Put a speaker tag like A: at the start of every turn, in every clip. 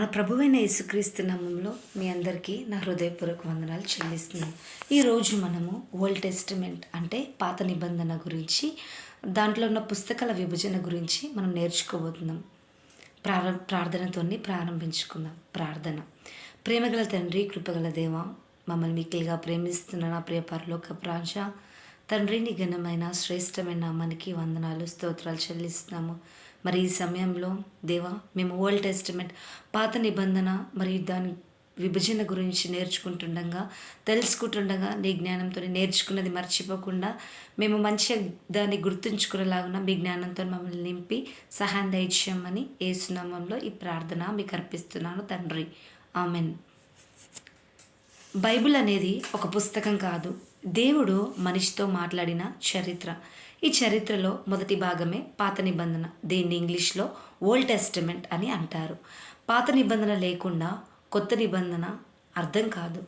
A: మన ప్రభువైన యేసుక్రీస్తు నామములో మీ అందరికీ నా హృదయపూర్వక వందనాలు చెల్లిస్తున్నాను. ఈరోజు మనము ఓల్డ్ టెస్టిమెంట్ అంటే పాత నిబంధన గురించి, దాంట్లో ఉన్న పుస్తకాల విభజన గురించి మనం నేర్చుకోబోతున్నాం. ప్రార్థనతోని ప్రారంభించుకుందాం. ప్రార్థన. ప్రేమగల తండ్రి, కృపగల దేవ, మమ్మల్ని మిక్కిలిగా ప్రేమిస్తున్న నా ప్రియ పరలోక రాజ తండ్రి, నీ ఘనమైన శ్రేష్టమైన నామానికి వందనాలు, స్తోత్రాలు చెల్లిస్తున్నాము. మరి ఈ సమయంలో దేవా, మేము ఓల్డ్ టెస్టిమెంట్ పాత నిబంధన మరియు దాని విభజన గురించి తెలుసుకుంటుండగా నీ జ్ఞానంతో నేర్చుకున్నది మర్చిపోకుండా మేము మంచిగా దాన్ని గుర్తుంచుకునేలాగా మీ జ్ఞానంతో మమ్మల్ని నింపి సహాయం దయచేయమని యేసునామంలో ఈ ప్రార్థన మీకు అర్పిస్తున్నాను తండ్రి. ఆమెన్. బైబిల్ అనేది ఒక పుస్తకం కాదు, దేవుడు మనిషితో మాట్లాడిన చరిత్ర. ఈ చరిత్రలో మొదటి భాగమే పాత నిబంధన. దీన్ని ఇంగ్లీష్లో ఓల్డ్ టెస్టిమెంట్ అని అంటారు. పాత నిబంధన లేకుండా కొత్త నిబంధన అర్థం కాదు.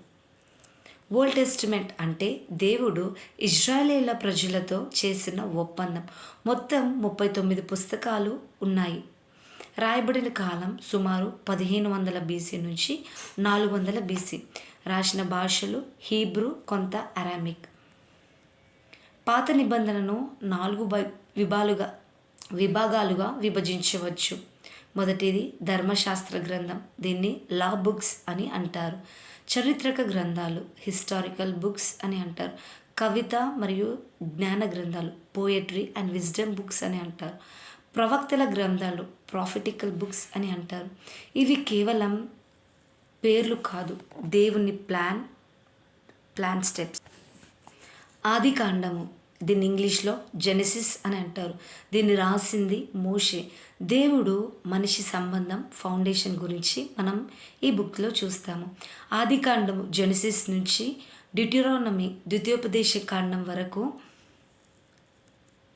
A: ఓల్డ్ టెస్టిమెంట్ అంటే దేవుడు ఇజ్రాయేలీల ప్రజలతో చేసిన ఒప్పందం. మొత్తం 39 పుస్తకాలు ఉన్నాయి. రాయబడిన కాలం సుమారు 1500 బీసీ నుంచి 400 బీసీ. రాసిన భాషలు హీబ్రూ, కొంత అరామిక్. పాత నిబంధనను 4 విభాగాలుగా విభజించవచ్చు. మొదటిది ధర్మశాస్త్ర గ్రంథం, దీన్ని లా బుక్స్ అని అంటారు. చారిత్రక గ్రంథాలు, హిస్టారికల్ బుక్స్ అని అంటారు. కవిత మరియు జ్ఞాన గ్రంథాలు, పోయట్రీ అండ్ విజ్డమ్ బుక్స్ అని అంటారు. ప్రవక్తల గ్రంథాలు, ప్రాఫిటికల్ బుక్స్ అని అంటారు. ఇవి కేవలం పేర్లు కాదు, దేవుని ప్లాన్ స్టెప్స్. ఆది కాండము, దీన్ని ఇంగ్లీష్లో జెనెసిస్ అని అంటారు. దీన్ని రాసింది మోషే. దేవుడు మనిషి సంబంధం ఫౌండేషన్ గురించి మనం ఈ బుక్లో చూస్తాము. ఆది కాండము జెనెసిస్ నుంచి డ్యూటెరోనమీ ద్వితీయోపదేశ కాండం వరకు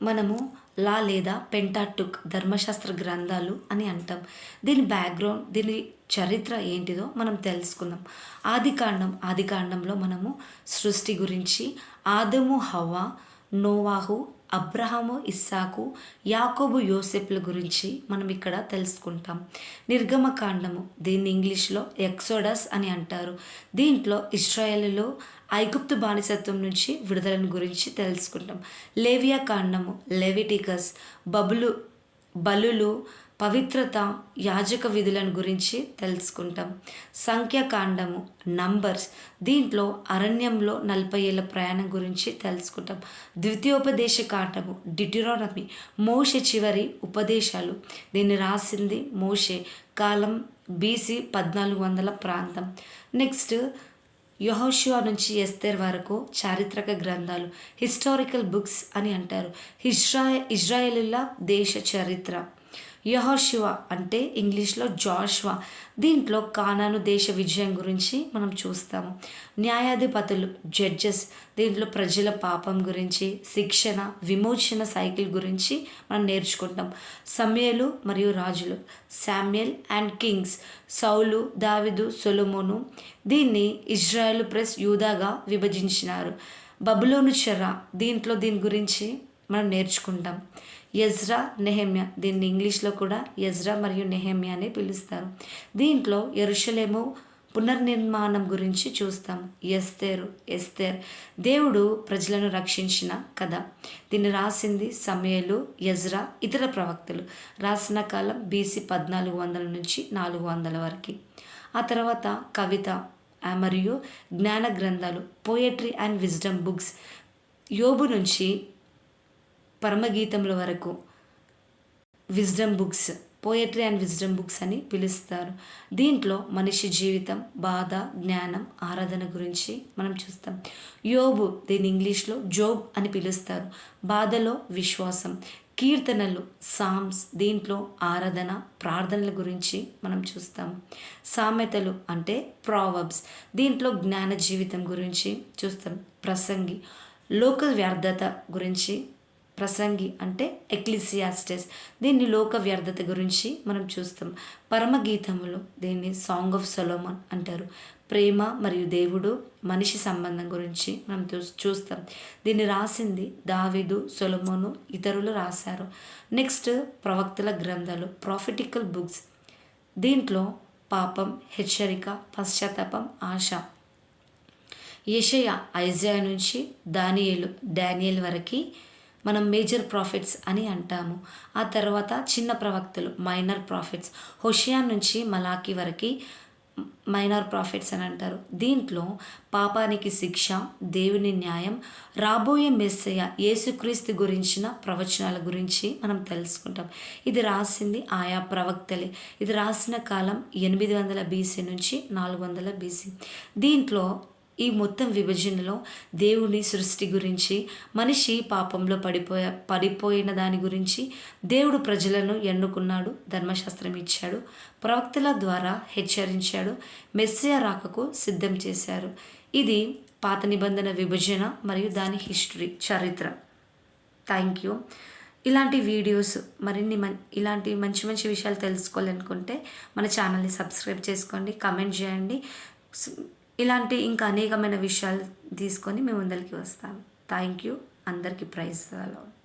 A: మనము లా లేదా పెంటాటుక్ ధర్మశాస్త్ర గ్రంథాలు అని అంటాం. దీని బ్యాక్గ్రౌండ్, దీని చరిత్ర ఏంటిదో మనం తెలుసుకుందాం. ఆది కాండంలో మనము సృష్టి గురించి, ఆదము హవ్వ, నోవాహు, అబ్రహాము, ఇస్సాకు, యాకోబు, యోసెఫ్ల గురించి మనం ఇక్కడ తెలుసుకుంటాం. నిర్గమకాండము, దీన్ని ఇంగ్లీష్లో ఎక్సోడస్ అని అంటారు. దీంట్లో ఇశ్రాయేలులో ఐగుప్తు బానిసత్వం నుంచి విడుదలను గురించి తెలుసుకుంటాం. లేవియా కాండము, లెవిటికస్, బలులు, పవిత్రత, యాజక విధులను గురించి తెలుసుకుంటాం. సంఖ్యాకాండము, నంబర్స్, దీంట్లో అరణ్యంలో 40 ఏళ్ళ ప్రయాణం గురించి తెలుసుకుంటాం. ద్వితీయోపదేశ కాండము, డ్యూటెరోనమీ, మోషే చివరి ఉపదేశాలు. దీన్ని రాసింది మోషే. కాలం బీసీ 1400 ప్రాంతం. నెక్స్ట్ యెహోషువ నుంచి ఎస్తేర్ వరకు చారిత్రక గ్రంథాలు, హిస్టారికల్ బుక్స్ అని అంటారు. ఇజ్రాయేలీల దేశ చరిత్ర. యెహోషువ అంటే ఇంగ్లీష్లో జాషువా. దీంట్లో కానాను దేశ విజయం గురించి మనం చూస్తాము. న్యాయాధిపతులు, జడ్జెస్, దీంట్లో ప్రజల పాపం గురించి, శిక్షణ, విమోచన సైకిల్ గురించి మనం నేర్చుకుంటాం. సమూయేలు మరియు రాజులు, శామ్యుయల్ అండ్ కింగ్స్, సౌలు, దావీదు, సొలొమోను. దీన్ని ఇజ్రాయేల్ ప్లస్ యూదాగా విభజించినారు. బబులోను చెర, దీని గురించి మనం నేర్చుకుంటాం. ఎజ్రా, నెహెమ్యా, దీన్ని ఇంగ్లీష్లో కూడా ఎజ్రా మరియు నెహెమ్యా అని పిలుస్తారు. దీంట్లో యెరూషలేము పునర్నిర్మాణం గురించి చూస్తాం. ఎస్తేర్, దేవుడు ప్రజలను రక్షించిన కథ. దీన్ని రాసింది సమూయేలు, ఎజ్రా, ఇతర ప్రవక్తలు. రాసిన కాలం బీసీ 1400 నుంచి 400 వరకు. ఆ తర్వాత కవిత మరియు జ్ఞాన గ్రంథాలు, పోయట్రీ అండ్ విజ్డమ్ బుక్స్. యోబు నుంచి పరమగీతముల వరకు wisdom books, poetry and wisdom books అని పిలుస్తారు. దీంట్లో మనిషి జీవితం, బాధ, జ్ఞానం, ఆరాధన గురించి మనం చూస్తాం. యోబు, దీన్ని ఇంగ్లీష్లో జోబ్ అని పిలుస్తారు. బాధలో విశ్వాసం. కీర్తనలు, సామ్స్, దీంట్లో ఆరాధన, ప్రార్థనల గురించి మనం చూస్తాము. సామెతలు అంటే ప్రావర్బ్స్, దీంట్లో జ్ఞాన జీవితం గురించి చూస్తాం. ప్రసంగి, లోక వ్యర్థత గురించి. ప్రసంగి అంటే ఎక్లిసియాస్టెస్, దీన్ని లోక వ్యర్థత గురించి మనం చూస్తాం. పరమగీతములు, దీన్ని సాంగ్ ఆఫ్ సొలొమన్ అంటారు. ప్రేమ మరియు దేవుడు మనిషి సంబంధం గురించి మనం చూస్తాం. దీన్ని రాసింది దావీదు, సొలొమోను, ఇతరులు రాశారు. నెక్స్ట్ ప్రవక్తల గ్రంథాలు, ప్రాఫిటికల్ బుక్స్. దీంట్లో పాపం, హెచ్చరిక, పశ్చాత్తాపం, ఆశ. యెషయా, ఐజాయా నుంచి డానియేల్ వరకు మనం మేజర్ ప్రాఫిట్స్ అని అంటాము. ఆ తర్వాత చిన్న ప్రవక్తలు, మైనర్ ప్రాఫిట్స్. హోషేయ నుంచి మలాకి వరకు మైనర్ ప్రాఫిట్స్ అని అంటారు. దీంట్లో పాపానికి శిక్ష, దేవుని న్యాయం, రాబోయే మెస్సయ్య యేసుక్రీస్తు గురించిన ప్రవచనాల గురించి మనం తెలుసుకుంటాం. ఇది రాసింది ఆయా ప్రవక్తలే. ఇది రాసిన కాలం 800 BC నుంచి 400 BC. దీంట్లో ఈ మొత్తం విభజనలో దేవుని సృష్టి గురించి, మనిషి పాపంలో పడిపోయిన దాని గురించి, దేవుడు ప్రజలను ఎన్నుకున్నాడు, ధర్మశాస్త్రం ఇచ్చాడు, ప్రవక్తల ద్వారా హెచ్చరించాడు, మెస్సియా రాకకు సిద్ధం చేశారు. ఇది పాత నిబంధన విభజన మరియు దాని హిస్టరీ, చరిత్ర. Thank you. ఇలాంటి వీడియోస్ మరిన్ని ఇలాంటి మంచి మంచి విషయాలు తెలుసుకోవాలనుకుంటే మన ఛానల్ని సబ్స్క్రైబ్ చేసుకోండి, కమెంట్ చేయండి. ఇలాంటి ఇంకా అనేకమైన విషయాలు తీసుకొని మేము ముందరికి వస్తాము. Thank you. అందరికీ ప్రైజ్ ది లార్డ్.